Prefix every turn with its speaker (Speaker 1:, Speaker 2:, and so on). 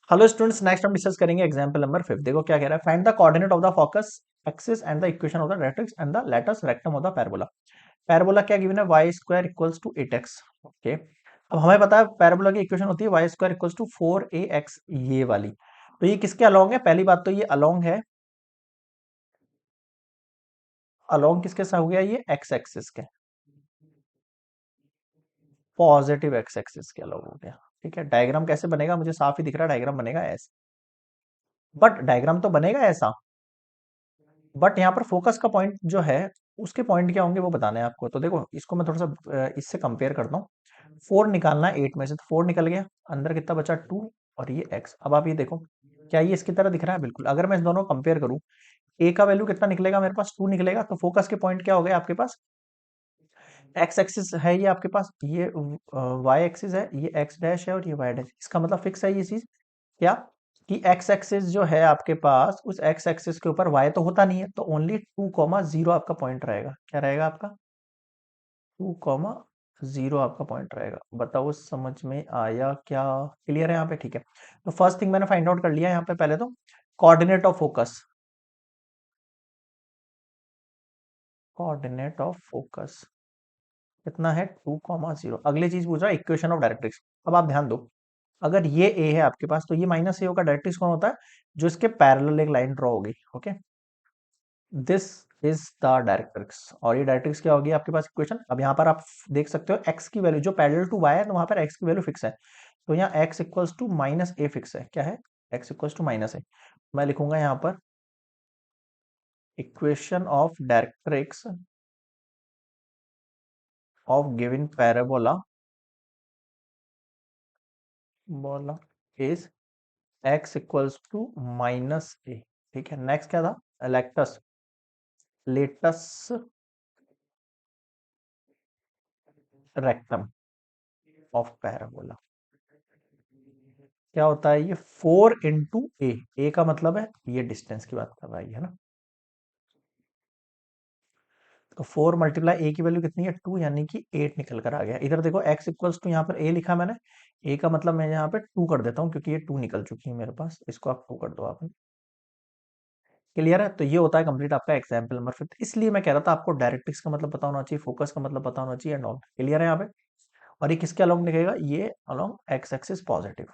Speaker 1: Hello students, next हम discuss करेंगे example number 5। देखो क्या कह रहा है, find the coordinate of the focus axis and the equation of the directrix and the latus rectum of the parabola. Parabola क्या given है, y square equals to 8x। Okay, अब हमें पता है पैराबोला की इक्वेशन होती है y square equals to 4ax, ये वाली। तो ये किसके अलोंग है? पहली बात तो ये अलोंग है, अलोंग किसके साथ हो गया? ये एक्स एक्सिस के, पॉजिटिव एक्स एक्सिस के अलोंग हो गया। ठीक है, डायग्राम कैसे बनेगा मुझे साफ ही दिख रहा है, डायग्राम बनेगा ऐसे। बट डायग्राम तो बनेगा ऐसा, बट यहाँ पर फोकस का पॉइंट जो है, उसके पॉइंट क्या होंगे वो बताना है आपको। तो देखो इसको मैं थोड़ा सा इससे कंपेयर करता हूँ। 4 निकालना है 8 में से, तो 4 निकल गया, अंदर कितना बचा 2, और ये x। अब आप ये देखो, क्या ये इसकी तरह दिख रहा है? बिल्कुल। अगर मैं इन दोनों को कंपेयर करूँ, a का वैल्यू कितना निकलेगा मेरे पास? 2 निकलेगा। तो फोकस के पॉइंट क्या हो गए आपके पास? x एक्सिस है ये आपके पास, ये y एक्सिस है, ये x डैश है और ये y डैश। इसका मतलब फिक्स है ये चीज क्या, कि x एक्सिस जो है आपके पास, उस x एक्सिस के ऊपर y तो होता नहीं है, तो ओनली 2,0 आपका पॉइंट रहेगा। क्या रहेगा आपका? 2,0 आपका पॉइंट रहेगा। बताओ समझ में आया क्या? क्लियर है यहाँ पे? ठीक है, तो फर्स्ट थिंग मैंने फाइंड आउट कर लिया यहाँ पे। पहले तो coordinate of focus, coordinate of focus कितना है? 2,0। अगली चीज पूछ रहा है इक्वेशन ऑफ डायरेक्ट्रिक्स। अब आप ध्यान दो, अगर ये ए है आपके पास, तो ये माइनस ए होगा। डायरेक्ट्रिक्स कौन होता है? जो इसके पैरेलल एक लाइन ड्रॉ होगी। Okay, this is the directrix. और ये डायरेक्ट्रिक्स क्या होगी आपके पास? इक्वेशन। अब यहाँ पर आप देख सकते हो एक्स की वैल्यू जो पैरेलल टू वाई है, तो वहां पर एक्स की वैल्यू फिक्स है। तो यहाँ x equals to minus a fix है। क्या है? X equals to minus a. मैं लिखूंगा यहाँ पर equation of directrix of given parabola बोला is x equals to minus a. ठीक है, नेक्स्ट क्या था? Latus, latus rectum of parabola. क्या होता है ये? 4 इंटू ए का मतलब है ये डिस्टेंस की बात कर रहा है ना। तो 4 मल्टीप्लाई ए की वैल्यू कितनी है? 2, यानी कि 8 निकल कर आ गया। इधर देखो एक्स इक्वल्स टू, यहाँ पर ए लिखा मैंने, ए का मतलब मैं यहाँ पे 2 कर देता हूँ, क्योंकि ये 2 निकल चुकी है मेरे पास। इसको आप 2 कर दो आप। क्लियर है? तो ये होता है कंप्लीट आपका एग्जाम्पल नंबर 5। इसलिए मैं कह रहा था आपको डायरेक्ट्रिक्स का मतलब पता होना चाहिए, फोकस का मतलब पता होना चाहिए एंड ऑल। क्लियर है यहाँ पे? और ये किसके अलोंग निकलेगा? ये अलोंग एक्स एक्सिस पॉजिटिव।